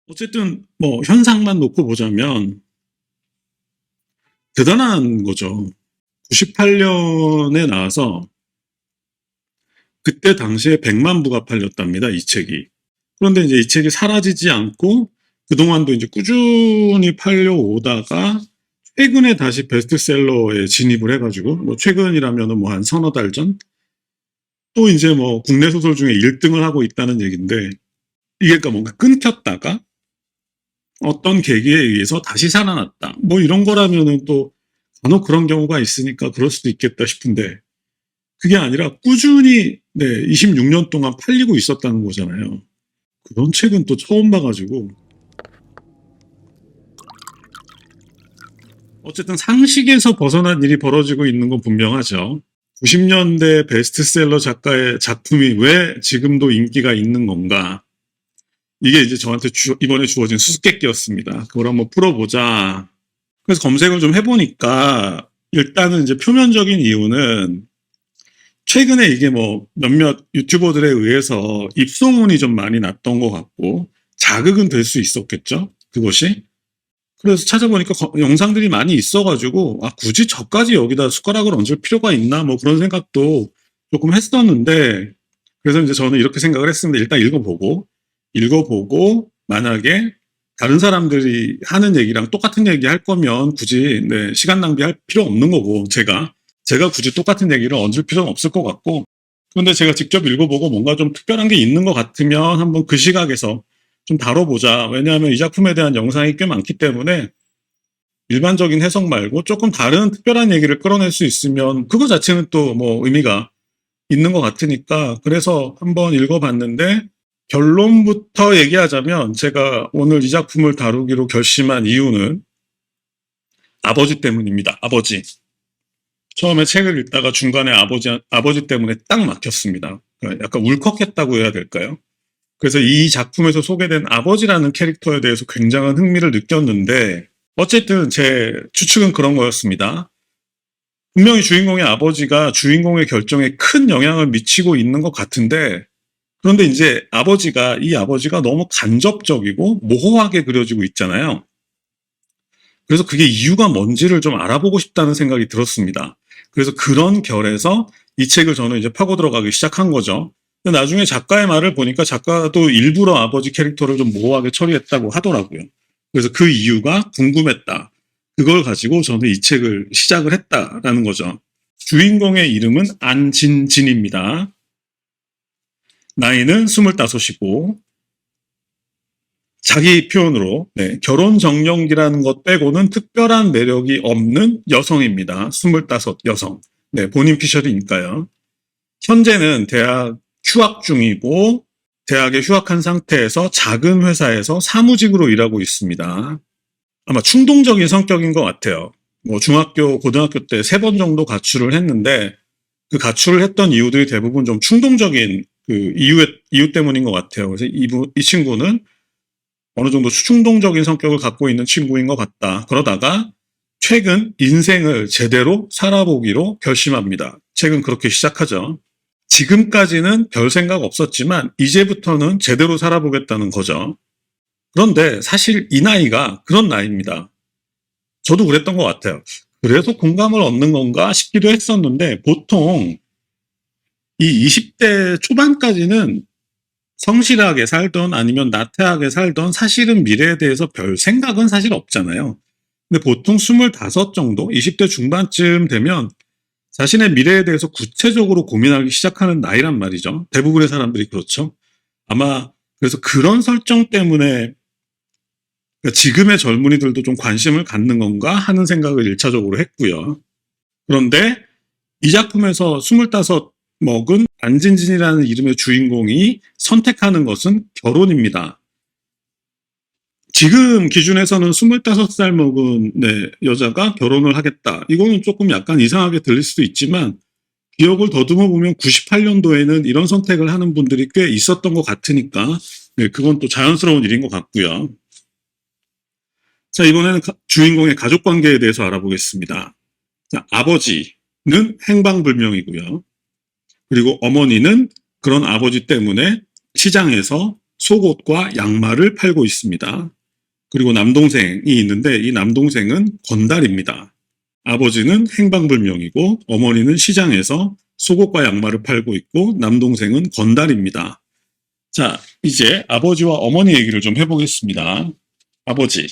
어쨌든 뭐 현상만 놓고 보자면 대단한 거죠. 98년에 나와서 그때 당시에 100만 부가 팔렸답니다, 이 책이. 그런데 이제 이 책이 사라지지 않고 그동안도 이제 꾸준히 팔려오다가 최근에 다시 베스트셀러에 진입을 해가지고, 뭐 최근이라면은 뭐 한 서너 달 전? 또 이제 뭐 국내 소설 중에 1등을 하고 있다는 얘기인데, 이게 그러니까 뭔가 끊겼다가 어떤 계기에 의해서 다시 살아났다. 뭐 이런 거라면은 또 간혹 그런 경우가 있으니까 그럴 수도 있겠다 싶은데, 그게 아니라 꾸준히 26년 동안 팔리고 있었다는 거잖아요. 그런 책은 또 처음 봐가지고 어쨌든 상식에서 벗어난 일이 벌어지고 있는 건 분명하죠. 90년대 베스트셀러 작가의 작품이 왜 지금도 인기가 있는 건가? 이게 이제 저한테 이번에 주어진 수수께끼였습니다. 그걸 한번 풀어보자. 그래서 검색을 좀 해보니까 일단은 이제 표면적인 이유는 최근에 이게 뭐 몇몇 유튜버들에 의해서 입소문이 좀 많이 났던 것 같고 자극은 될 수 있었겠죠, 그것이. 그래서 찾아보니까 영상들이 많이 있어가지고 굳이 저까지 여기다 숟가락을 얹을 필요가 있나 뭐 그런 생각도 조금 했었는데, 그래서 이제 저는 이렇게 생각을 했습니다. 일단 읽어보고 만약에 다른 사람들이 하는 얘기랑 똑같은 얘기 할 거면 굳이 시간 낭비할 필요 없는 거고, 제가 굳이 똑같은 얘기를 얹을 필요는 없을 것 같고, 그런데 제가 직접 읽어보고 뭔가 좀 특별한 게 있는 것 같으면 한번 그 시각에서 좀 다뤄보자. 왜냐하면 이 작품에 대한 영상이 꽤 많기 때문에 일반적인 해석 말고 조금 다른 특별한 얘기를 끌어낼 수 있으면 그거 자체는 또 뭐 의미가 있는 것 같으니까, 그래서 한번 읽어봤는데, 결론부터 얘기하자면 제가 오늘 이 작품을 다루기로 결심한 이유는 아버지 때문입니다. 아버지. 처음에 책을 읽다가 중간에 아버지 때문에 딱 막혔습니다. 약간 울컥했다고 해야 될까요? 그래서 이 작품에서 소개된 아버지라는 캐릭터에 대해서 굉장한 흥미를 느꼈는데, 어쨌든 제 추측은 그런 거였습니다. 분명히 주인공의 아버지가 주인공의 결정에 큰 영향을 미치고 있는 것 같은데, 그런데 이제 이 아버지가 너무 간접적이고 모호하게 그려지고 있잖아요. 그래서 그게 이유가 뭔지를 좀 알아보고 싶다는 생각이 들었습니다. 그래서 그런 결에서 이 책을 저는 이제 파고 들어가기 시작한 거죠. 근데 나중에 작가의 말을 보니까 작가도 일부러 아버지 캐릭터를 좀 모호하게 처리했다고 하더라고요. 그래서 그 이유가 궁금했다. 그걸 가지고 저는 이 책을 시작을 했다라는 거죠. 주인공의 이름은 안진진입니다. 나이는 25이고 자기 표현으로 결혼 정년기라는 것 빼고는 특별한 매력이 없는 여성입니다. 25 여성. 본인 피셜이니까요. 현재는 대학 휴학 중이고 대학에 휴학한 상태에서 작은 회사에서 사무직으로 일하고 있습니다. 아마 충동적인 성격인 것 같아요. 뭐 중학교, 고등학교 때 3번 정도 가출을 했는데 그 가출을 했던 이유들이 대부분 좀 충동적인 그 이유 때문인 것 같아요. 그래서 이 친구는 어느 정도 충동적인 성격을 갖고 있는 친구인 것 같다. 그러다가 최근 인생을 제대로 살아보기로 결심합니다. 책은 그렇게 시작하죠. 지금까지는 별 생각 없었지만 이제부터는 제대로 살아보겠다는 거죠. 그런데 사실 이 나이가 그런 나이입니다. 저도 그랬던 것 같아요. 그래서 공감을 얻는 건가 싶기도 했었는데, 보통 이 20대 초반까지는 성실하게 살던 아니면 나태하게 살던 사실은 미래에 대해서 별 생각은 사실 없잖아요. 근데 보통 25 정도, 20대 중반쯤 되면 자신의 미래에 대해서 구체적으로 고민하기 시작하는 나이란 말이죠. 대부분의 사람들이 그렇죠. 아마 그래서 그런 설정 때문에 지금의 젊은이들도 좀 관심을 갖는 건가 하는 생각을 1차적으로 했고요. 그런데 이 작품에서 25 먹은 안진진이라는 이름의 주인공이 선택하는 것은 결혼입니다. 지금 기준에서는 25살 먹은 여자가 결혼을 하겠다. 이거는 조금 약간 이상하게 들릴 수도 있지만, 기억을 더듬어 보면 98년도에는 이런 선택을 하는 분들이 꽤 있었던 것 같으니까 그건 또 자연스러운 일인 것 같고요. 자, 이번에는 주인공의 가족관계에 대해서 알아보겠습니다. 자, 아버지는 행방불명이고요. 그리고 어머니는 그런 아버지 때문에 시장에서 속옷과 양말을 팔고 있습니다. 그리고 남동생이 있는데 이 남동생은 건달입니다. 아버지는 행방불명이고 어머니는 시장에서 속옷과 양말을 팔고 있고 남동생은 건달입니다. 자, 이제 아버지와 어머니 얘기를 좀 해보겠습니다. 아버지.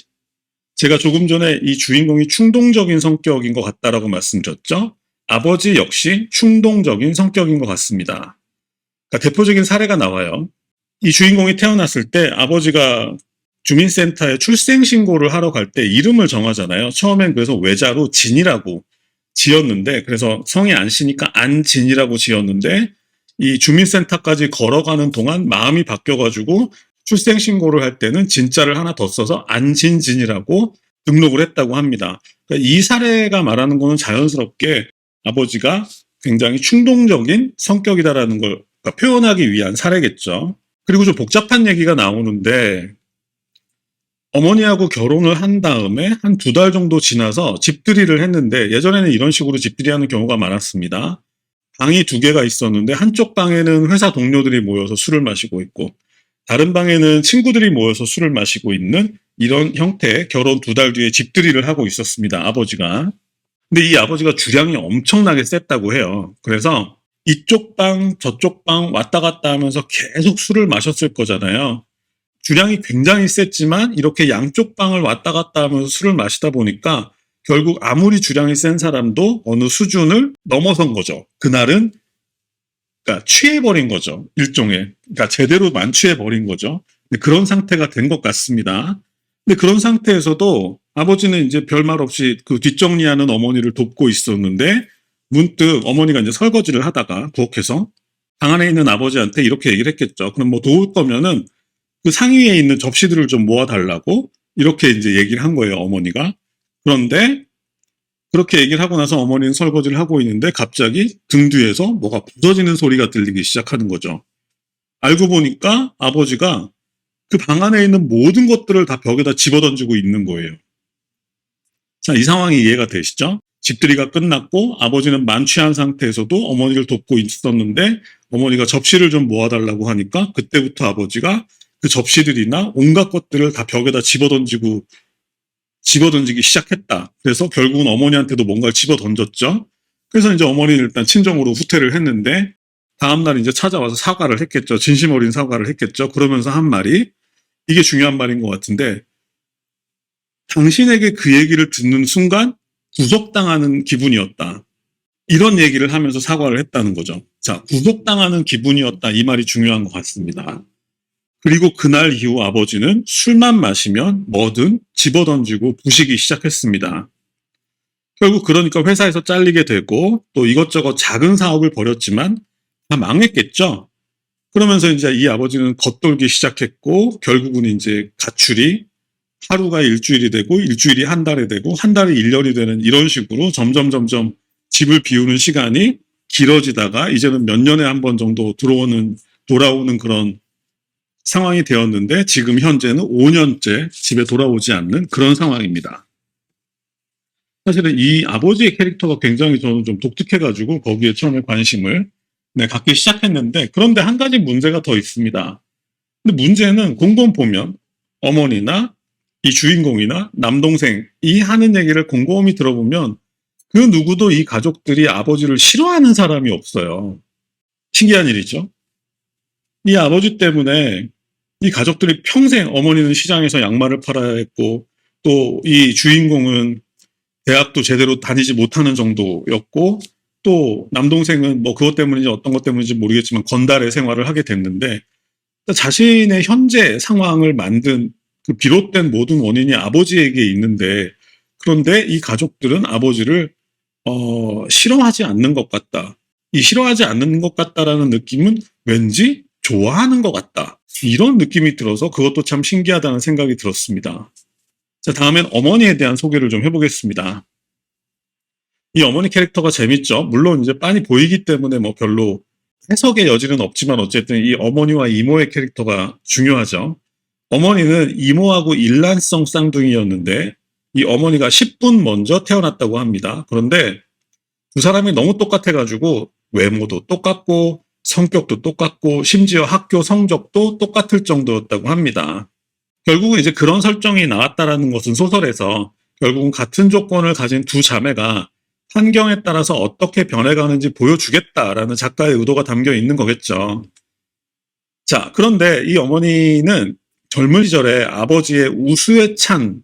제가 조금 전에 이 주인공이 충동적인 성격인 것 같다라고 말씀드렸죠? 아버지 역시 충동적인 성격인 것 같습니다. 그러니까 대표적인 사례가 나와요. 이 주인공이 태어났을 때 아버지가 주민센터에 출생신고를 하러 갈 때 이름을 정하잖아요. 처음엔 그래서 외자로 진이라고 지었는데, 그래서 성이 안 씨니까 안진이라고 지었는데, 이 주민센터까지 걸어가는 동안 마음이 바뀌어가지고 출생신고를 할 때는 진자를 하나 더 써서 안진진이라고 등록을 했다고 합니다. 그러니까 이 사례가 말하는 거는 자연스럽게 아버지가 굉장히 충동적인 성격이다라는 걸 표현하기 위한 사례겠죠. 그리고 좀 복잡한 얘기가 나오는데 어머니하고 결혼을 한 다음에 한 2달 정도 지나서 집들이를 했는데 예전에는 이런 식으로 집들이하는 경우가 많았습니다. 방이 2개가 있었는데 한쪽 방에는 회사 동료들이 모여서 술을 마시고 있고 다른 방에는 친구들이 모여서 술을 마시고 있는 이런 형태의 결혼 2달 뒤에 집들이를 하고 있었습니다. 아버지가. 근데 이 아버지가 주량이 엄청나게 셌다고 해요. 그래서 이쪽 방 저쪽 방 왔다 갔다 하면서 계속 술을 마셨을 거잖아요. 주량이 굉장히 셌지만 이렇게 양쪽 방을 왔다 갔다 하면서 술을 마시다 보니까 결국 아무리 주량이 센 사람도 어느 수준을 넘어선 거죠. 그날은 그러니까 취해버린 거죠. 일종의. 그러니까 제대로 만취해버린 거죠. 그런 상태가 된 것 같습니다. 근데 그런 상태에서도 아버지는 이제 별말 없이 그 뒷정리하는 어머니를 돕고 있었는데 문득 어머니가 이제 설거지를 하다가 부엌에서 방 안에 있는 아버지한테 이렇게 얘기를 했겠죠. 그럼 뭐 도울 거면은 그 상위에 있는 접시들을 좀 모아달라고 이렇게 이제 얘기를 한 거예요, 어머니가. 그런데 그렇게 얘기를 하고 나서 어머니는 설거지를 하고 있는데 갑자기 등 뒤에서 뭐가 부서지는 소리가 들리기 시작하는 거죠. 알고 보니까 아버지가 그 방 안에 있는 모든 것들을 다 벽에다 집어던지고 있는 거예요. 자, 이 상황이 이해가 되시죠? 집들이가 끝났고 아버지는 만취한 상태에서도 어머니를 돕고 있었는데 어머니가 접시를 좀 모아달라고 하니까 그때부터 아버지가 그 접시들이나 온갖 것들을 다 벽에다 집어던지기 시작했다. 그래서 결국은 어머니한테도 뭔가를 집어던졌죠. 그래서 이제 어머니는 일단 친정으로 후퇴를 했는데 다음날 이제 찾아와서 사과를 했겠죠. 진심 어린 사과를 했겠죠. 그러면서 한 말이 이게 중요한 말인 것 같은데 당신에게 그 얘기를 듣는 순간 구속당하는 기분이었다. 이런 얘기를 하면서 사과를 했다는 거죠. 자, 구속당하는 기분이었다. 이 말이 중요한 것 같습니다. 그리고 그날 이후 아버지는 술만 마시면 뭐든 집어던지고 부시기 시작했습니다. 결국 그러니까 회사에서 잘리게 되고 또 이것저것 작은 사업을 벌였지만 다 망했겠죠. 그러면서 이제 이 아버지는 겉돌기 시작했고 결국은 이제 가출이 하루가 일주일이 되고 일주일이 한 달이 되고 한 달이 1년이 되는 이런 식으로 점점 집을 비우는 시간이 길어지다가 이제는 몇 년에 한 번 정도 돌아오는 그런 상황이 되었는데 지금 현재는 5년째 집에 돌아오지 않는 그런 상황입니다. 사실은 이 아버지의 캐릭터가 굉장히 저는 좀 독특해가지고 거기에 처음에 관심을 갖기 시작했는데 그런데 한 가지 문제가 더 있습니다. 근데 문제는 곰곰 보면 어머니나 이 주인공이나 남동생이 하는 얘기를 곰곰이 들어보면 그 누구도 이 가족들이 아버지를 싫어하는 사람이 없어요. 신기한 일이죠. 이 아버지 때문에 이 가족들이 평생 어머니는 시장에서 양말을 팔아야 했고 또 이 주인공은 대학도 제대로 다니지 못하는 정도였고 또 남동생은 뭐 그것 때문인지 어떤 것 때문인지 모르겠지만 건달의 생활을 하게 됐는데 자신의 현재 상황을 만든 그 비롯된 모든 원인이 아버지에게 있는데 그런데 이 가족들은 아버지를 싫어하지 않는 것 같다. 이 싫어하지 않는 것 같다라는 느낌은 왠지 좋아하는 것 같다. 이런 느낌이 들어서 그것도 참 신기하다는 생각이 들었습니다. 자, 다음엔 어머니에 대한 소개를 좀 해보겠습니다. 이 어머니 캐릭터가 재밌죠. 물론 이제 빤히 보이기 때문에 뭐 별로 해석의 여지는 없지만 어쨌든 이 어머니와 이모의 캐릭터가 중요하죠. 어머니는 이모하고 일란성 쌍둥이였는데 이 어머니가 10분 먼저 태어났다고 합니다. 그런데 두 사람이 너무 똑같아가지고 외모도 똑같고 성격도 똑같고 심지어 학교 성적도 똑같을 정도였다고 합니다. 결국은 이제 그런 설정이 나왔다라는 것은 소설에서 결국은 같은 조건을 가진 두 자매가 환경에 따라서 어떻게 변해가는지 보여주겠다라는 작가의 의도가 담겨 있는 거겠죠. 자, 그런데 이 어머니는 젊은 시절에 아버지의 우수에 찬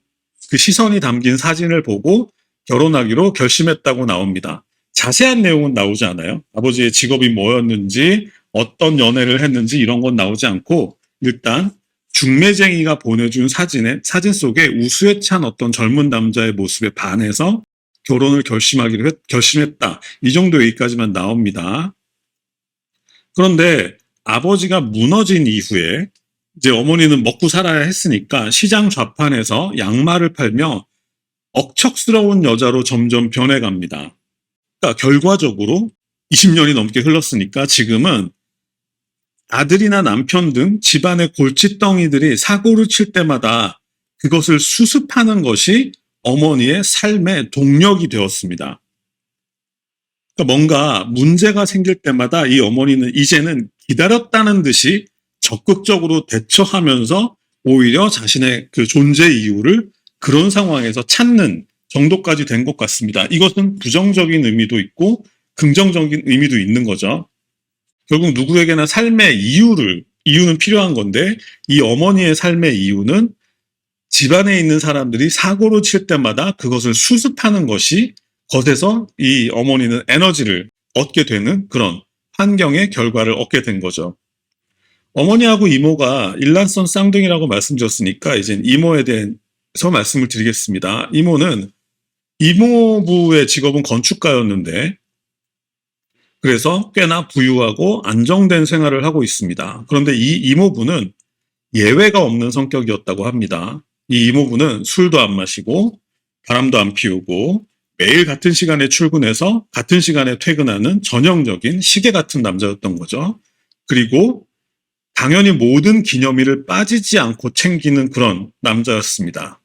그 시선이 담긴 사진을 보고 결혼하기로 결심했다고 나옵니다. 자세한 내용은 나오지 않아요. 아버지의 직업이 뭐였는지, 어떤 연애를 했는지 이런 건 나오지 않고 일단 중매쟁이가 보내준 사진 속에 우수에 찬 어떤 젊은 남자의 모습에 반해서 결혼을 결심했다. 이 정도 얘기까지만 나옵니다. 그런데 아버지가 무너진 이후에 이제 어머니는 먹고 살아야 했으니까 시장 좌판에서 양말을 팔며 억척스러운 여자로 점점 변해갑니다. 그러니까 결과적으로 20년이 넘게 흘렀으니까 지금은 아들이나 남편 등 집안의 골칫덩이들이 사고를 칠 때마다 그것을 수습하는 것이 어머니의 삶의 동력이 되었습니다. 그러니까 뭔가 문제가 생길 때마다 이 어머니는 이제는 기다렸다는 듯이 적극적으로 대처하면서 오히려 자신의 그 존재 이유를 그런 상황에서 찾는 정도까지 된 것 같습니다. 이것은 부정적인 의미도 있고 긍정적인 의미도 있는 거죠. 결국 누구에게나 삶의 이유는 필요한 건데 이 어머니의 삶의 이유는 집안에 있는 사람들이 사고를 칠 때마다 그것을 수습하는 것이 것에서 이 어머니는 에너지를 얻게 되는 그런 환경의 결과를 얻게 된 거죠. 어머니하고 이모가 일란성 쌍둥이라고 말씀드렸으니까 이제 이모에 대해서 말씀을 드리겠습니다. 이모는 이모부의 직업은 건축가였는데 그래서 꽤나 부유하고 안정된 생활을 하고 있습니다. 그런데 이 이모부는 예외가 없는 성격이었다고 합니다. 이 이모부는 술도 안 마시고 바람도 안 피우고 매일 같은 시간에 출근해서 같은 시간에 퇴근하는 전형적인 시계 같은 남자였던 거죠. 그리고 당연히 모든 기념일을 빠지지 않고 챙기는 그런 남자였습니다.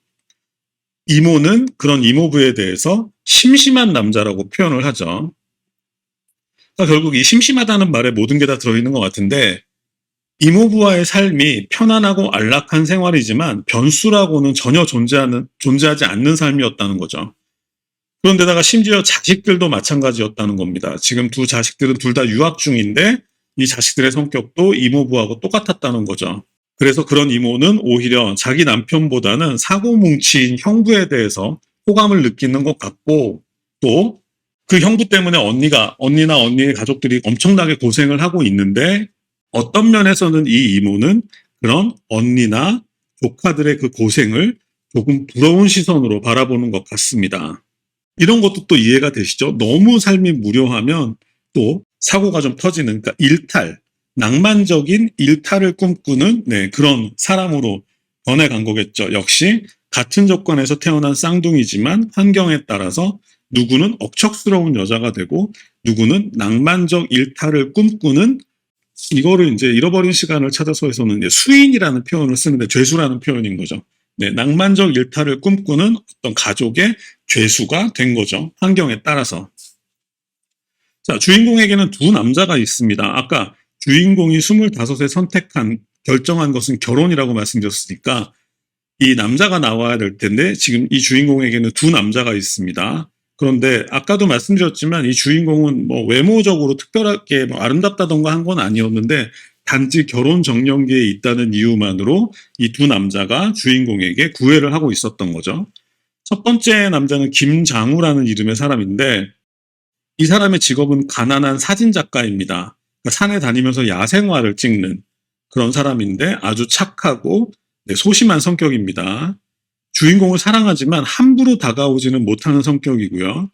이모는 그런 이모부에 대해서 심심한 남자라고 표현을 하죠. 그러니까 결국 이 심심하다는 말에 모든 게 다 들어있는 것 같은데 이모부와의 삶이 편안하고 안락한 생활이지만 변수라고는 전혀 존재하지 않는 삶이었다는 거죠. 그런데다가 심지어 자식들도 마찬가지였다는 겁니다. 지금 두 자식들은 둘 다 유학 중인데 이 자식들의 성격도 이모부하고 똑같았다는 거죠. 그래서 그런 이모는 오히려 자기 남편보다는 사고뭉치인 형부에 대해서 호감을 느끼는 것 같고 또 그 형부 때문에 언니나 언니의 가족들이 엄청나게 고생을 하고 있는데 어떤 면에서는 이 이모는 그런 언니나 조카들의 그 고생을 조금 부러운 시선으로 바라보는 것 같습니다. 이런 것도 또 이해가 되시죠? 너무 삶이 무료하면 또 사고가 좀 터지는, 그러니까 낭만적인 일탈을 꿈꾸는 그런 사람으로 변해간 거겠죠. 역시 같은 조건에서 태어난 쌍둥이지만 환경에 따라서 누구는 억척스러운 여자가 되고 누구는 낭만적 일탈을 꿈꾸는 이거를 이제 잃어버린 시간을 찾아서에서는 수인이라는 표현을 쓰는데 죄수라는 표현인 거죠. 낭만적 일탈을 꿈꾸는 어떤 가족의 죄수가 된 거죠. 환경에 따라서. 자, 주인공에게는 두 남자가 있습니다. 아까 주인공이 25에 결정한 것은 결혼이라고 말씀드렸으니까 이 남자가 나와야 될 텐데 지금 이 주인공에게는 두 남자가 있습니다. 그런데 아까도 말씀드렸지만 이 주인공은 뭐 외모적으로 특별하게 뭐 아름답다던가 한 건 아니었는데 단지 결혼 정년기에 있다는 이유만으로 이 두 남자가 주인공에게 구애를 하고 있었던 거죠. 첫 번째 남자는 김장우라는 이름의 사람인데 이 사람의 직업은 가난한 사진작가입니다. 그러니까 산에 다니면서 야생화를 찍는 그런 사람인데 아주 착하고 소심한 성격입니다. 주인공을 사랑하지만 함부로 다가오지는 못하는 성격이고요.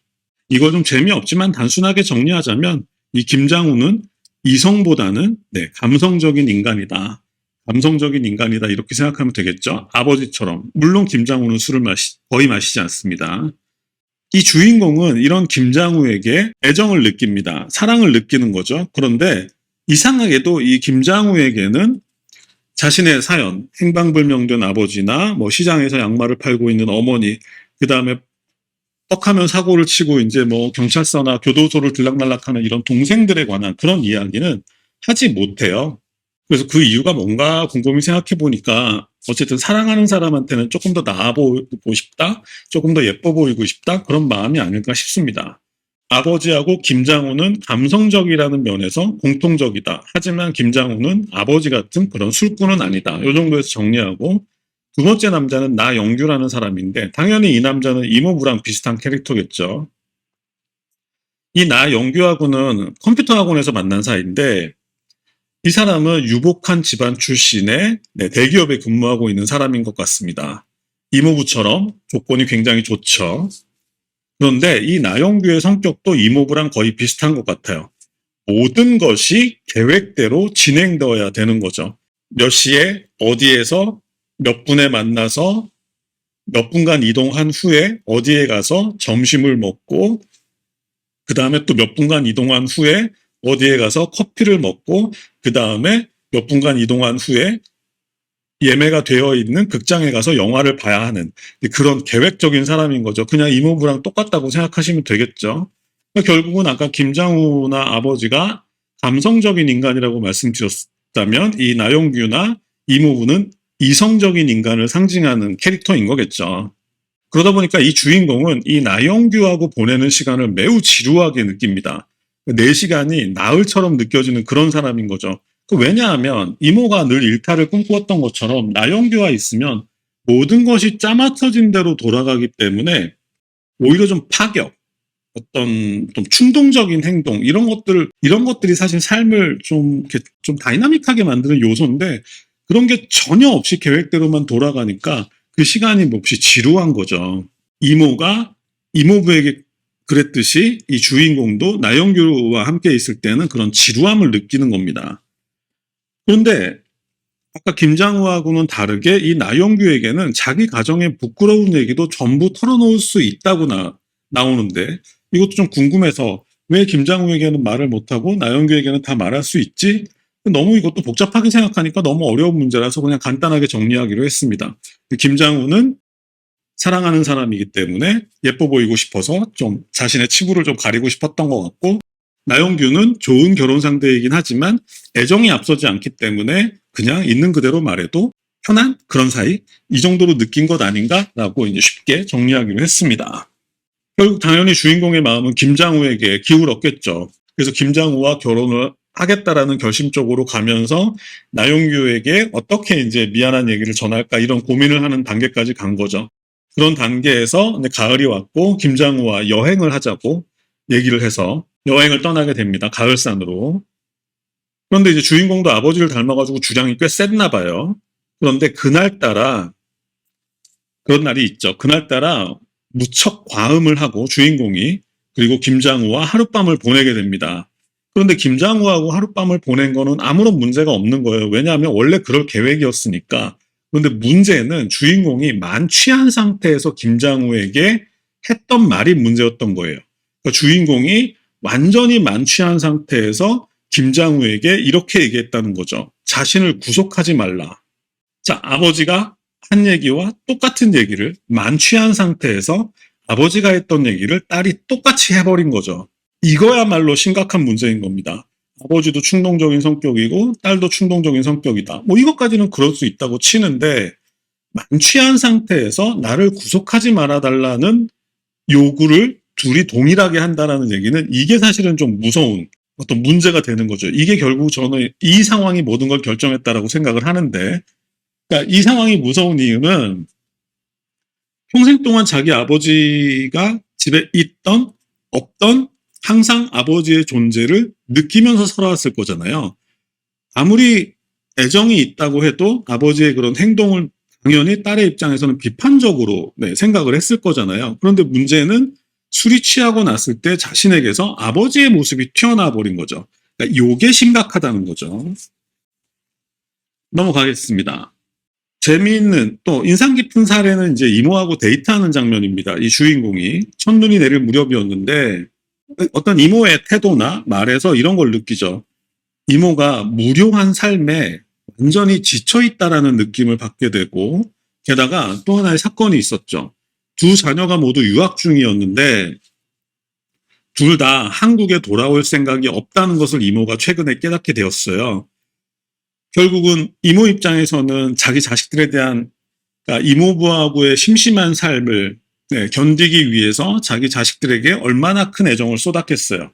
이거 좀 재미없지만 단순하게 정리하자면 이 김장우는 이성보다는 감성적인 인간이다. 감성적인 인간이다 이렇게 생각하면 되겠죠. 아버지처럼. 물론 김장우는 술을 거의 마시지 않습니다. 이 주인공은 이런 김장우에게 애정을 느낍니다. 사랑을 느끼는 거죠. 그런데 이상하게도 이 김장우에게는 자신의 사연, 행방불명된 아버지나 뭐 시장에서 양말을 팔고 있는 어머니, 그 다음에 뻑하면 사고를 치고 이제 뭐 경찰서나 교도소를 들락날락하는 이런 동생들에 관한 그런 이야기는 하지 못해요. 그래서 그 이유가 뭔가 곰곰이 생각해 보니까 어쨌든 사랑하는 사람한테는 조금 더 나아 보이고 싶다, 조금 더 예뻐 보이고 싶다 그런 마음이 아닐까 싶습니다. 아버지하고 김장우는 감성적이라는 면에서 공통적이다. 하지만 김장우는 아버지 같은 그런 술꾼은 아니다. 이 정도에서 정리하고 두 번째 남자는 나영규라는 사람인데 당연히 이 남자는 이모부랑 비슷한 캐릭터겠죠. 이 나영규하고는 컴퓨터 학원에서 만난 사이인데 이 사람은 유복한 집안 출신의 대기업에 근무하고 있는 사람인 것 같습니다. 이모부처럼 조건이 굉장히 좋죠. 그런데 이 나영규의 성격도 이모부랑 거의 비슷한 것 같아요. 모든 것이 계획대로 진행되어야 되는 거죠. 몇 시에 어디에서 몇 분에 만나서 몇 분간 이동한 후에 어디에 가서 점심을 먹고 그 다음에 또 몇 분간 이동한 후에 어디에 가서 커피를 먹고 그 다음에 몇 분간 이동한 후에 예매가 되어 있는 극장에 가서 영화를 봐야 하는 그런 계획적인 사람인 거죠. 그냥 이모부랑 똑같다고 생각하시면 되겠죠. 그러니까 결국은 아까 김장우나 아버지가 감성적인 인간이라고 말씀드렸다면 이 나영규나 이모부는 이성적인 인간을 상징하는 캐릭터인 거겠죠. 그러다 보니까 이 주인공은 이 나영규하고 보내는 시간을 매우 지루하게 느낍니다. 내 시간이 나흘처럼 느껴지는 그런 사람인 거죠. 왜냐하면 이모가 늘 일탈을 꿈꾸었던 것처럼 나영규와 있으면 모든 것이 짜맞춰진 대로 돌아가기 때문에 오히려 좀 파격, 어떤 좀 충동적인 행동 이런 것들이 사실 삶을 좀 다이나믹하게 만드는 요소인데 그런 게 전혀 없이 계획대로만 돌아가니까 그 시간이 몹시 지루한 거죠. 이모가 이모부에게 그랬듯이 이 주인공도 나영규와 함께 있을 때는 그런 지루함을 느끼는 겁니다. 그런데 아까 김장우하고는 다르게 이 나영규에게는 자기 가정의 부끄러운 얘기도 전부 털어놓을 수 있다고 나오는데 이것도 좀 궁금해서 왜 김장우에게는 말을 못하고 나영규에게는 다 말할 수 있지? 너무 이것도 복잡하게 생각하니까 너무 어려운 문제라서 그냥 간단하게 정리하기로 했습니다. 김장우는 사랑하는 사람이기 때문에 예뻐 보이고 싶어서 좀 자신의 치부를 좀 가리고 싶었던 것 같고 나영규는 좋은 결혼 상대이긴 하지만 애정이 앞서지 않기 때문에 그냥 있는 그대로 말해도 편한 그런 사이 이 정도로 느낀 것 아닌가라고 이제 쉽게 정리하기로 했습니다. 결국 당연히 주인공의 마음은 김장우에게 기울었겠죠. 그래서 김장우와 결혼을 하겠다라는 결심적으로 가면서 나영규에게 어떻게 이제 미안한 얘기를 전할까 이런 고민을 하는 단계까지 간 거죠. 그런 단계에서 가을이 왔고 김장우와 여행을 하자고 얘기를 해서 여행을 떠나게 됩니다. 가을산으로. 그런데 이제 주인공도 아버지를 닮아가지고 주량이 꽤 셌나 봐요. 그런데 그날따라 그런 날이 있죠. 그날따라 무척 과음을 하고 주인공이 그리고 김장우와 하룻밤을 보내게 됩니다. 그런데 김장우하고 하룻밤을 보낸 거는 아무런 문제가 없는 거예요. 왜냐하면 원래 그럴 계획이었으니까. 그런데 문제는 주인공이 만취한 상태에서 김장우에게 했던 말이 문제였던 거예요. 그러니까 주인공이 완전히 만취한 상태에서 김장우에게 이렇게 얘기했다는 거죠. 자신을 구속하지 말라. 자, 아버지가 한 얘기와 똑같은 얘기를 만취한 상태에서 아버지가 했던 얘기를 딸이 똑같이 해버린 거죠. 이거야말로 심각한 문제인 겁니다. 아버지도 충동적인 성격이고 딸도 충동적인 성격이다. 뭐 이것까지는 그럴 수 있다고 치는데 만취한 상태에서 나를 구속하지 말아달라는 요구를 둘이 동일하게 한다는 얘기는 이게 사실은 좀 무서운 어떤 문제가 되는 거죠. 이게 결국 저는 이 상황이 모든 걸 결정했다라고 생각을 하는데 그러니까 이 상황이 무서운 이유는 평생 동안 자기 아버지가 집에 있던 없던 항상 아버지의 존재를 느끼면서 살아왔을 거잖아요. 아무리 애정이 있다고 해도 아버지의 그런 행동을 당연히 딸의 입장에서는 비판적으로 생각을 했을 거잖아요. 그런데 문제는 술이 취하고 났을 때 자신에게서 아버지의 모습이 튀어나와 버린 거죠. 그러니까 이게 심각하다는 거죠. 넘어가겠습니다. 재미있는 또 인상 깊은 사례는 이제 이모하고 데이트하는 장면입니다. 이 주인공이 첫눈이 내릴 무렵이었는데 어떤 이모의 태도나 말에서 이런 걸 느끼죠. 이모가 무료한 삶에 완전히 지쳐있다라는 느낌을 받게 되고 게다가 또 하나의 사건이 있었죠. 두 자녀가 모두 유학 중이었는데 둘 다 한국에 돌아올 생각이 없다는 것을 이모가 최근에 깨닫게 되었어요. 결국은 이모 입장에서는 자기 자식들에 대한, 그러니까 이모부하고의 심심한 삶을 견디기 위해서 자기 자식들에게 얼마나 큰 애정을 쏟았겠어요.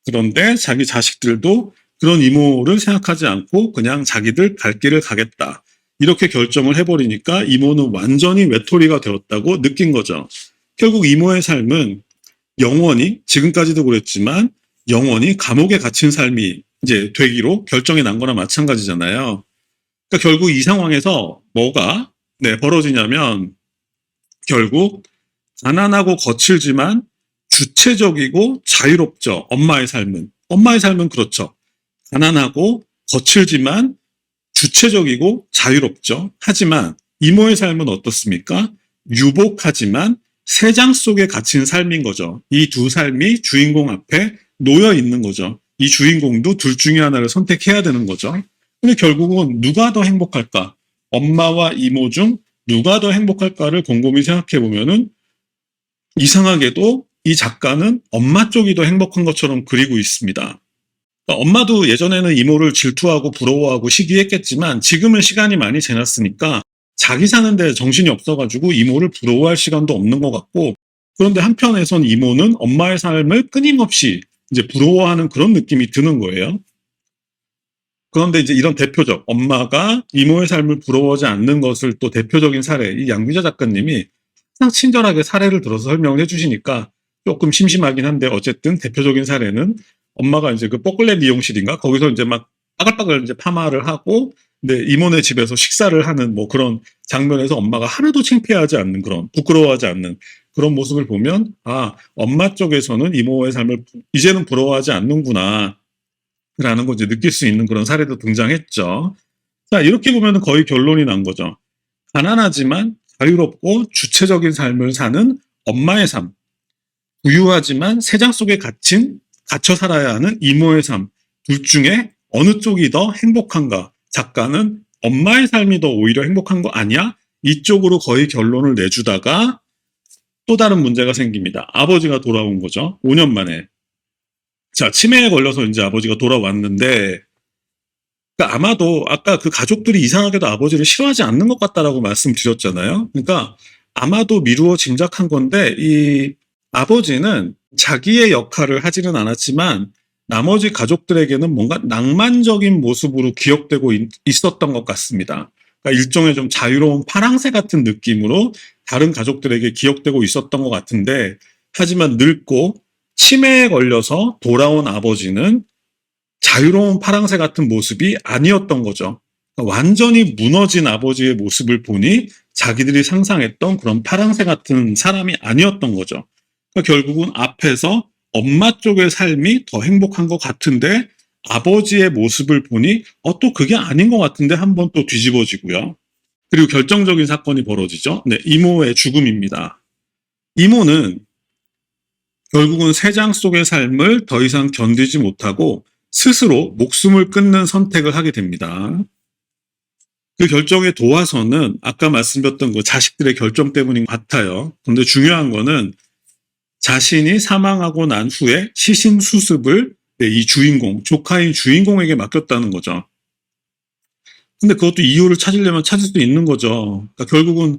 그런데 자기 자식들도 그런 이모를 생각하지 않고 그냥 자기들 갈 길을 가겠다, 이렇게 결정을 해버리니까 이모는 완전히 외톨이가 되었다고 느낀 거죠. 결국 이모의 삶은 영원히, 지금까지도 그랬지만 영원히 감옥에 갇힌 삶이 이제 되기로 결정이 난 거나 마찬가지잖아요. 그러니까 결국 이 상황에서 뭐가 벌어지냐면, 결국 가난하고 거칠지만 주체적이고 자유롭죠. 엄마의 삶은 그렇죠. 가난하고 거칠지만 주체적이고 자유롭죠. 하지만 이모의 삶은 어떻습니까? 유복하지만 세장 속에 갇힌 삶인 거죠. 이 두 삶이 주인공 앞에 놓여 있는 거죠. 이 주인공도 둘 중에 하나를 선택해야 되는 거죠. 근데 결국은 누가 더 행복할까? 엄마와 이모 중 누가 더 행복할까를 곰곰이 생각해 보면은, 이상하게도 이 작가는 엄마 쪽이 더 행복한 것처럼 그리고 있습니다. 그러니까 엄마도 예전에는 이모를 질투하고 부러워하고 시기했겠지만 지금은 시간이 많이 지났으니까 자기 사는데 정신이 없어가지고 이모를 부러워할 시간도 없는 것 같고, 그런데 한편에선 이모는 엄마의 삶을 끊임없이 이제 부러워하는 그런 느낌이 드는 거예요. 그런데 이제 이런 대표적, 엄마가 이모의 삶을 부러워하지 않는 것을 또 대표적인 사례, 이 양규자 작가님이 항상 친절하게 사례를 들어서 설명을 해주시니까 조금 심심하긴 한데, 어쨌든 대표적인 사례는 엄마가 이제 그 뽀글레 미용실인가? 거기서 이제 막 빠글빠글 이제 파마를 하고, 근데 이모네 집에서 식사를 하는 뭐 그런 장면에서 엄마가 하나도 창피하지 않는, 그런 부끄러워하지 않는 그런 모습을 보면, 아, 엄마 쪽에서는 이모의 삶을 이제는 부러워하지 않는구나 라는 걸 이제 느낄 수 있는 그런 사례도 등장했죠. 자, 이렇게 보면 거의 결론이 난 거죠. 가난하지만 자유롭고 주체적인 삶을 사는 엄마의 삶, 부유하지만 세장 속에 갇혀 살아야 하는 이모의 삶, 둘 중에 어느 쪽이 더 행복한가? 작가는 엄마의 삶이 더 오히려 행복한 거 아니야? 이쪽으로 거의 결론을 내주다가 또 다른 문제가 생깁니다. 아버지가 돌아온 거죠. 5년 만에. 자, 치매에 걸려서 이제 아버지가 돌아왔는데, 그러니까 아마도 아까 그 가족들이 이상하게도 아버지를 싫어하지 않는 것 같다라고 말씀드렸잖아요. 그러니까 아마도 미루어 짐작한 건데, 이 아버지는 자기의 역할을 하지는 않았지만 나머지 가족들에게는 뭔가 낭만적인 모습으로 기억되고 있었던 것 같습니다. 그러니까 일종의 좀 자유로운 파랑새 같은 느낌으로 다른 가족들에게 기억되고 있었던 것 같은데, 하지만 늙고 치매에 걸려서 돌아온 아버지는 자유로운 파랑새 같은 모습이 아니었던 거죠. 그러니까 완전히 무너진 아버지의 모습을 보니 자기들이 상상했던 그런 파랑새 같은 사람이 아니었던 거죠. 그러니까 결국은 앞에서 엄마 쪽의 삶이 더 행복한 것 같은데 아버지의 모습을 보니 또 그게 아닌 것 같은데 한번 또 뒤집어지고요. 그리고 결정적인 사건이 벌어지죠. 네, 이모의 죽음입니다. 이모는 결국은 세장 속의 삶을 더 이상 견디지 못하고 스스로 목숨을 끊는 선택을 하게 됩니다. 그 결정의 도화선은 아까 말씀드렸던 그 자식들의 결정 때문인 것 같아요. 근데 중요한 거는 자신이 사망하고 난 후에 시신 수습을 이 주인공, 조카인 주인공에게 맡겼다는 거죠. 근데 그것도 이유를 찾으려면 찾을 수 있는 거죠. 그러니까 결국은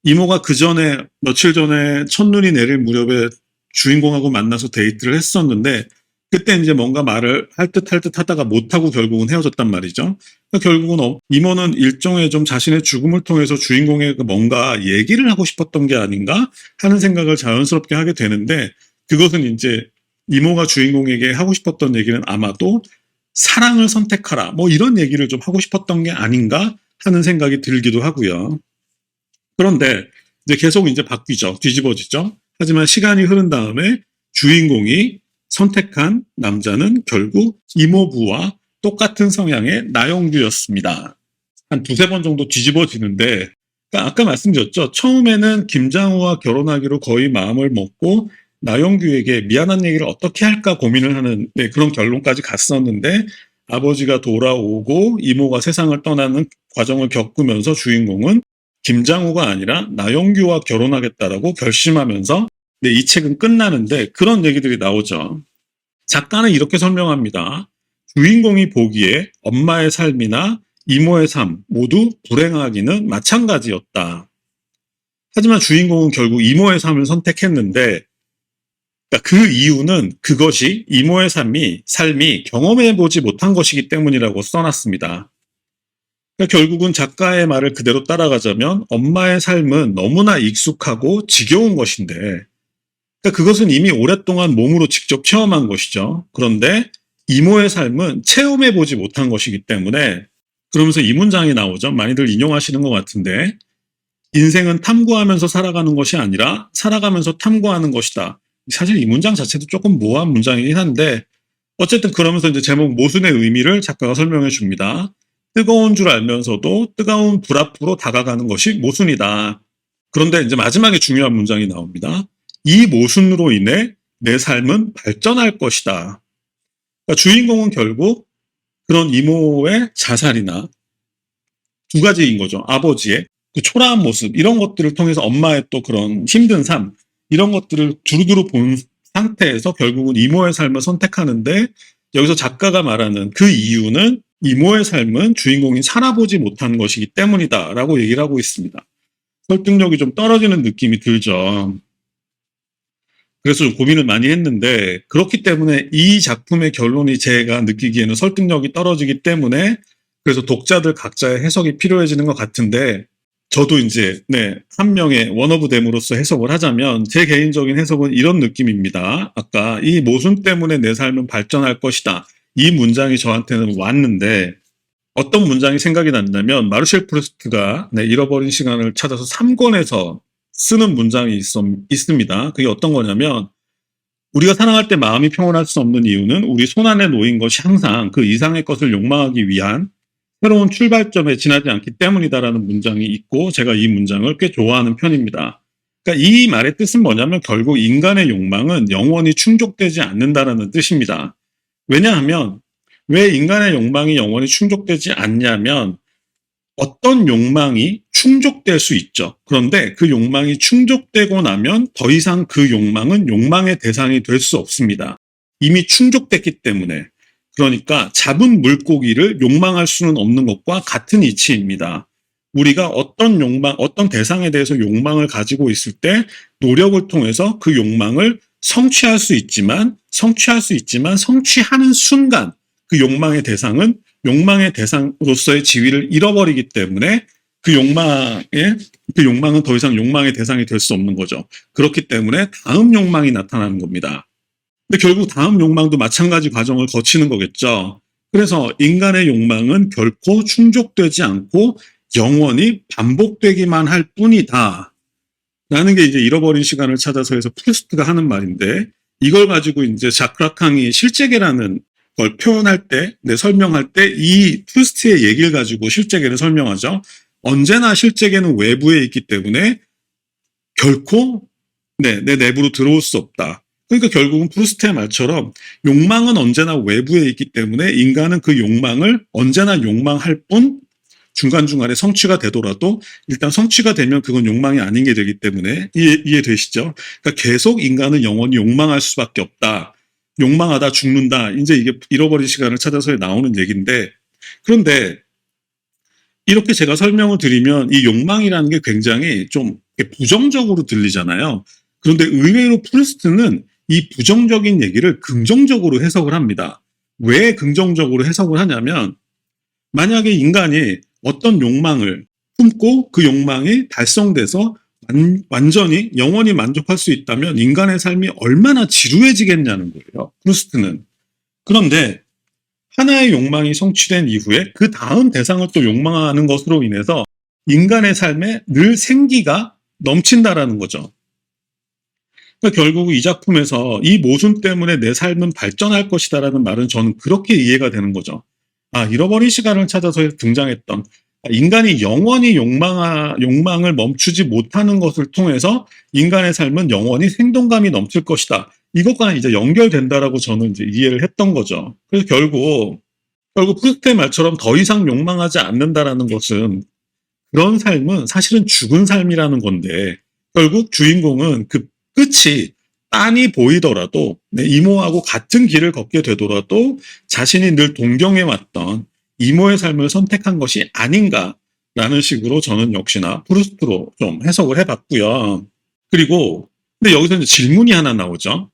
이모가 그 전에, 며칠 전에 첫눈이 내릴 무렵에 주인공하고 만나서 데이트를 했었는데, 그때 이제 뭔가 말을 할 듯 하다가 못하고 결국은 헤어졌단 말이죠. 그러니까 결국은 이모는 일종의 좀 자신의 죽음을 통해서 주인공에게 뭔가 얘기를 하고 싶었던 게 아닌가 하는 생각을 자연스럽게 하게 되는데, 그것은 이제 이모가 주인공에게 하고 싶었던 얘기는 아마도 사랑을 선택하라, 뭐 이런 얘기를 좀 하고 싶었던 게 아닌가 하는 생각이 들기도 하고요. 그런데 이제 계속 이제 바뀌죠. 뒤집어지죠. 하지만 시간이 흐른 다음에 주인공이 선택한 남자는 결국 이모부와 똑같은 성향의 나영규였습니다. 한 두세 번 정도 뒤집어지는데, 그러니까 아까 말씀드렸죠. 처음에는 김장우와 결혼하기로 거의 마음을 먹고 나영규에게 미안한 얘기를 어떻게 할까 고민을 하는 그런 결론까지 갔었는데, 아버지가 돌아오고 이모가 세상을 떠나는 과정을 겪으면서 주인공은 김장우가 아니라 나영규와 결혼하겠다라고 결심하면서 네, 이 책은 끝나는데 그런 얘기들이 나오죠. 작가는 이렇게 설명합니다. 주인공이 보기에 엄마의 삶이나 이모의 삶 모두 불행하기는 마찬가지였다. 하지만 주인공은 결국 이모의 삶을 선택했는데 그러니까 그 이유는 그것이 이모의 삶이 경험해보지 못한 것이기 때문이라고 써놨습니다. 그러니까 결국은 작가의 말을 그대로 따라가자면 엄마의 삶은 너무나 익숙하고 지겨운 것인데 그러니까 그것은 이미 오랫동안 몸으로 직접 체험한 것이죠. 그런데 이모의 삶은 체험해보지 못한 것이기 때문에 그러면서 이 문장이 나오죠. 많이들 인용하시는 것 같은데 인생은 탐구하면서 살아가는 것이 아니라 살아가면서 탐구하는 것이다. 사실 이 문장 자체도 조금 모호한 문장이긴 한데 어쨌든 그러면서 이제 제목 모순의 의미를 작가가 설명해 줍니다. 뜨거운 줄 알면서도 뜨거운 불 앞으로 다가가는 것이 모순이다. 그런데 이제 마지막에 중요한 문장이 나옵니다. 이 모순으로 인해 내 삶은 발전할 것이다. 그러니까 주인공은 결국 그런 이모의 자살이나 두 가지인 거죠. 아버지의 그 초라한 모습 이런 것들을 통해서 엄마의 또 그런 힘든 삶 이런 것들을 두루두루 본 상태에서 결국은 이모의 삶을 선택하는데 여기서 작가가 말하는 그 이유는 이모의 삶은 주인공이 살아보지 못한 것이기 때문이다라고 얘기를 하고 있습니다. 설득력이 좀 떨어지는 느낌이 들죠. 그래서 좀 고민을 많이 했는데 그렇기 때문에 이 작품의 결론이 제가 느끼기에는 설득력이 떨어지기 때문에 그래서 독자들 각자의 해석이 필요해지는 것 같은데 저도 이제 한 명의 원어브댐으로서 해석을 하자면 제 개인적인 해석은 이런 느낌입니다. 아까 이 모순 때문에 내 삶은 발전할 것이다. 이 문장이 저한테는 왔는데 어떤 문장이 생각이 났냐면 마르셀 프루스트가 잃어버린 시간을 찾아서 3권에서 쓰는 문장이 있습니다. 그게 어떤 거냐면 우리가 사랑할 때 마음이 평온할 수 없는 이유는 우리 손안에 놓인 것이 항상 그 이상의 것을 욕망하기 위한 새로운 출발점에 지나지 않기 때문이다라는 문장이 있고 제가 이 문장을 꽤 좋아하는 편입니다. 그러니까 이 말의 뜻은 뭐냐면 결국 인간의 욕망은 영원히 충족되지 않는다라는 뜻입니다. 왜냐하면 왜 인간의 욕망이 영원히 충족되지 않냐면 어떤 욕망이 충족될 수 있죠. 그런데 그 욕망이 충족되고 나면 더 이상 그 욕망은 욕망의 대상이 될 수 없습니다. 이미 충족됐기 때문에. 그러니까 잡은 물고기를 욕망할 수는 없는 것과 같은 이치입니다. 우리가 어떤 대상에 대해서 욕망을 가지고 있을 때 노력을 통해서 그 욕망을 성취할 수 있지만 성취하는 순간 그 욕망의 대상은 욕망의 대상으로서의 지위를 잃어버리기 때문에 그 욕망은 더 이상 욕망의 대상이 될 수 없는 거죠. 그렇기 때문에 다음 욕망이 나타나는 겁니다. 근데 결국 다음 욕망도 마찬가지 과정을 거치는 거겠죠. 그래서 인간의 욕망은 결코 충족되지 않고 영원히 반복되기만 할 뿐이다. 라는 게 이제 잃어버린 시간을 찾아서에서 프루스트가 하는 말인데 이걸 가지고 이제 자크 라칸이 실제계라는 걸 표현할 때, 설명할 때 이 프루스트의 얘기를 가지고 실제계를 설명하죠. 언제나 실제계는 외부에 있기 때문에 결코 내 내부로 들어올 수 없다. 그러니까 결국은 프루스트의 말처럼 욕망은 언제나 외부에 있기 때문에 인간은 그 욕망을 언제나 욕망할 뿐 중간중간에 성취가 되더라도 일단 성취가 되면 그건 욕망이 아닌 게 되기 때문에 이해되시죠? 그러니까 계속 인간은 영원히 욕망할 수밖에 없다. 욕망하다 죽는다. 이제 이게 잃어버린 시간을 찾아서 나오는 얘기인데 그런데 이렇게 제가 설명을 드리면 이 욕망이라는 게 굉장히 좀 부정적으로 들리잖아요. 그런데 의외로 프루스트는 이 부정적인 얘기를 긍정적으로 해석을 합니다. 왜 긍정적으로 해석을 하냐면 만약에 인간이 어떤 욕망을 품고 그 욕망이 달성돼서 완전히 영원히 만족할 수 있다면 인간의 삶이 얼마나 지루해지겠냐는 거예요. 프루스트는. 그런데 하나의 욕망이 성취된 이후에 그 다음 대상을 또 욕망하는 것으로 인해서 인간의 삶에 늘 생기가 넘친다라는 거죠. 그러니까 결국 이 작품에서 이 모순 때문에 내 삶은 발전할 것이다라는 말은 저는 그렇게 이해가 되는 거죠. 잃어버린 시간을 찾아서 등장했던 인간이 영원히 욕망을 멈추지 못하는 것을 통해서 인간의 삶은 영원히 생동감이 넘칠 것이다. 이것과 이제 연결된다라고 저는 이제 이해를 했던 거죠. 그래서 결국 프루스트의 말처럼 더 이상 욕망하지 않는다라는 것은 그런 삶은 사실은 죽은 삶이라는 건데 결국 주인공은 그 끝이 딴이 보이더라도 이모하고 같은 길을 걷게 되더라도 자신이 늘 동경해왔던 이모의 삶을 선택한 것이 아닌가라는 식으로 저는 역시나 프루스트로 좀 해석을 해봤고요. 그리고 근데 여기서 이제 질문이 하나 나오죠.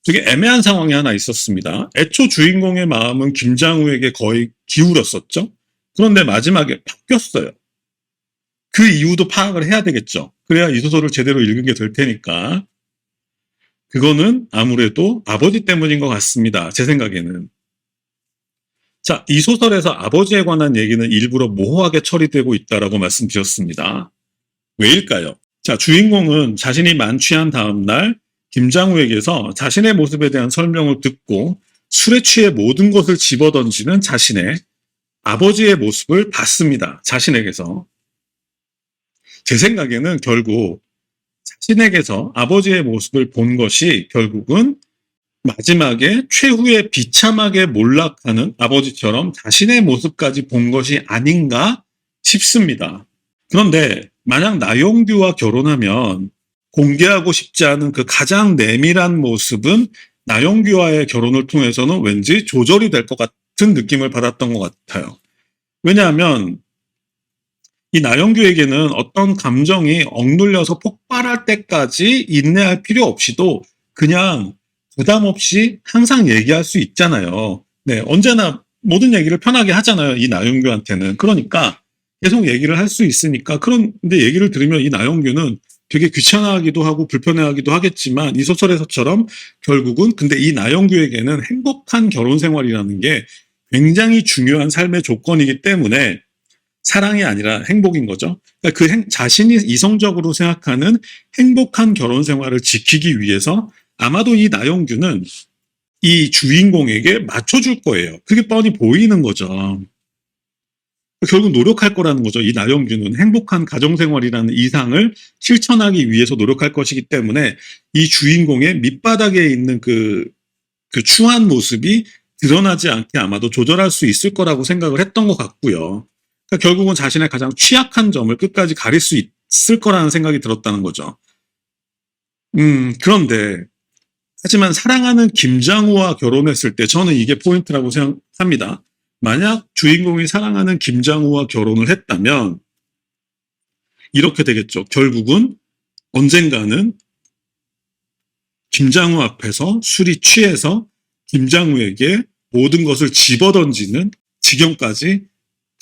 되게 애매한 상황이 하나 있었습니다. 애초 주인공의 마음은 김장우에게 거의 기울었었죠. 그런데 마지막에 바뀌었어요. 그 이유도 파악을 해야 되겠죠. 그래야 이 소설을 제대로 읽은 게 될 테니까. 그거는 아무래도 아버지 때문인 것 같습니다. 제 생각에는. 자, 이 소설에서 아버지에 관한 얘기는 일부러 모호하게 처리되고 있다라고 말씀드렸습니다. 왜일까요? 자, 주인공은 자신이 만취한 다음 날 김장우에게서 자신의 모습에 대한 설명을 듣고 술에 취해 모든 것을 집어던지는 자신의 아버지의 모습을 봤습니다. 자신에게서. 제 생각에는 결국 자신에게서 아버지의 모습을 본 것이 결국은 마지막에 최후에 비참하게 몰락하는 아버지처럼 자신의 모습까지 본 것이 아닌가 싶습니다. 그런데 만약 나용규와 결혼하면 공개하고 싶지 않은 그 가장 내밀한 모습은 나용규와의 결혼을 통해서는 왠지 조절이 될 것 같은 느낌을 받았던 것 같아요. 왜냐하면 이 나영규에게는 어떤 감정이 억눌려서 폭발할 때까지 인내할 필요 없이도 그냥 부담 없이 항상 얘기할 수 있잖아요. 네, 언제나 모든 얘기를 편하게 하잖아요. 이 나영규한테는. 그러니까 계속 얘기를 할 수 있으니까. 그런데 얘기를 들으면 이 나영규는 되게 귀찮아하기도 하고 불편해하기도 하겠지만 이 소설에서처럼 결국은 근데 이 나영규에게는 행복한 결혼 생활이라는 게 굉장히 중요한 삶의 조건이기 때문에 사랑이 아니라 행복인 거죠. 그러니까 자신이 이성적으로 생각하는 행복한 결혼 생활을 지키기 위해서 아마도 이 나영규는 이 주인공에게 맞춰줄 거예요. 그게 뻔히 보이는 거죠. 결국 노력할 거라는 거죠. 이 나영규는 행복한 가정생활이라는 이상을 실천하기 위해서 노력할 것이기 때문에 이 주인공의 밑바닥에 있는 그 추한 모습이 드러나지 않게 아마도 조절할 수 있을 거라고 생각을 했던 것 같고요. 그러니까 결국은 자신의 가장 취약한 점을 끝까지 가릴 수 있을 거라는 생각이 들었다는 거죠. 그런데 하지만 사랑하는 김장우와 결혼했을 때 저는 이게 포인트라고 생각합니다. 만약 주인공이 사랑하는 김장우와 결혼을 했다면 이렇게 되겠죠. 결국은 언젠가는 김장우 앞에서 술이 취해서 김장우에게 모든 것을 집어던지는 지경까지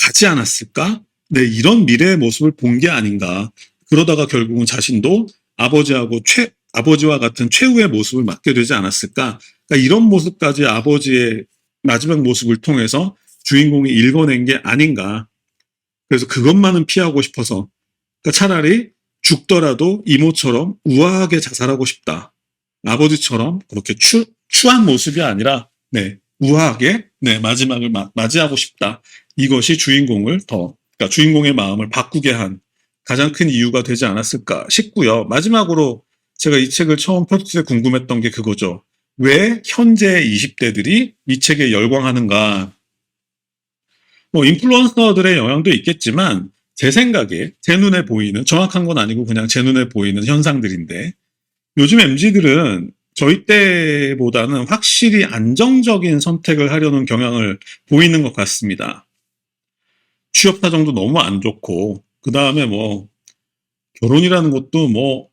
가지 않았을까? 네, 이런 미래의 모습을 본 게 아닌가. 그러다가 결국은 자신도 아버지와 같은 최후의 모습을 맞게 되지 않았을까? 그러니까 이런 모습까지 아버지의 마지막 모습을 통해서 주인공이 읽어낸 게 아닌가. 그래서 그것만은 피하고 싶어서. 그러니까 차라리 죽더라도 이모처럼 우아하게 자살하고 싶다. 아버지처럼 그렇게 추한 모습이 아니라, 네, 우아하게, 네, 마지막을 맞이하고 싶다. 이것이 그러니까 주인공의 마음을 바꾸게 한 가장 큰 이유가 되지 않았을까 싶고요. 마지막으로 제가 이 책을 처음 펼칠 때 궁금했던 게 그거죠. 왜 현재 20대들이 이 책에 열광하는가? 뭐 인플루언서들의 영향도 있겠지만 제 생각에 제 눈에 보이는 정확한 건 아니고 그냥 제 눈에 보이는 현상들인데 요즘 MZ들은 저희 때보다는 확실히 안정적인 선택을 하려는 경향을 보이는 것 같습니다. 취업 사정도 너무 안 좋고 그 다음에 뭐 결혼이라는 것도 뭐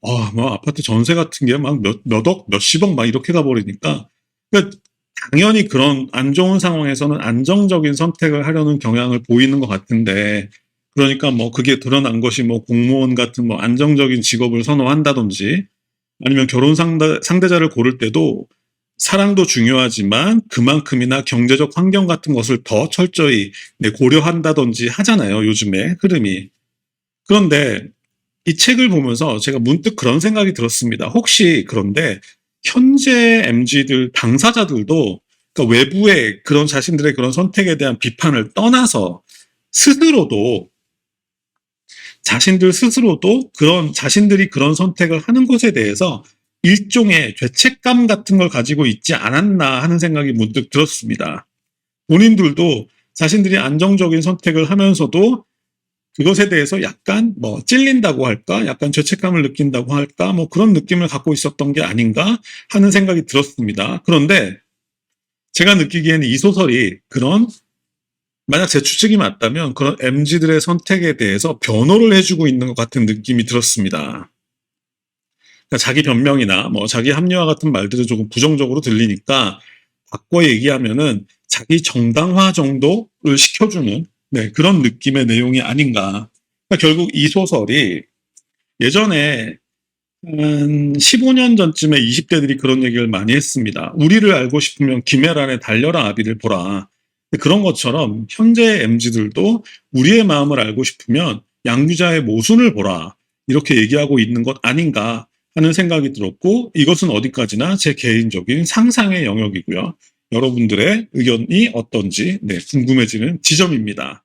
아파트 전세 같은 게 막 몇억, 몇십억 막 이렇게 가버리니까 그러니까 당연히 그런 안 좋은 상황에서는 안정적인 선택을 하려는 경향을 보이는 것 같은데 그러니까 뭐 그게 드러난 것이 뭐 공무원 같은 뭐 안정적인 직업을 선호한다든지 아니면 결혼 상대자를 고를 때도 사랑도 중요하지만 그만큼이나 경제적 환경 같은 것을 더 철저히 고려한다든지 하잖아요. 요즘에 흐름이. 그런데 이 책을 보면서 제가 문득 그런 생각이 들었습니다. 혹시 그런데 현재 MZ들 당사자들도 그러니까 외부의 그런 자신들의 그런 선택에 대한 비판을 떠나서 자신들 스스로도 자신들이 그런 선택을 하는 것에 대해서 일종의 죄책감 같은 걸 가지고 있지 않았나 하는 생각이 문득 들었습니다. 본인들도 자신들이 안정적인 선택을 하면서도 그것에 대해서 약간 뭐 찔린다고 할까? 약간 죄책감을 느낀다고 할까? 뭐 그런 느낌을 갖고 있었던 게 아닌가 하는 생각이 들었습니다. 그런데 제가 느끼기에는 이 소설이 그런 만약 제 추측이 맞다면 그런 MZ들의 선택에 대해서 변호를 해주고 있는 것 같은 느낌이 들었습니다. 그러니까 자기 변명이나 뭐 자기 합리화 같은 말들은 조금 부정적으로 들리니까 바꿔 얘기하면은 자기 정당화 정도를 시켜주는 네, 그런 느낌의 내용이 아닌가. 그러니까 결국 이 소설이 예전에 한 15년 전쯤에 20대들이 그런 얘기를 많이 했습니다. 우리를 알고 싶으면 김혜란의 달려라 아비를 보라. 그런 것처럼 현재 MZ들도 우리의 마음을 알고 싶으면 양규자의 모순을 보라. 이렇게 얘기하고 있는 것 아닌가 하는 생각이 들었고 이것은 어디까지나 제 개인적인 상상의 영역이고요. 여러분들의 의견이 어떤지 네, 궁금해지는 지점입니다.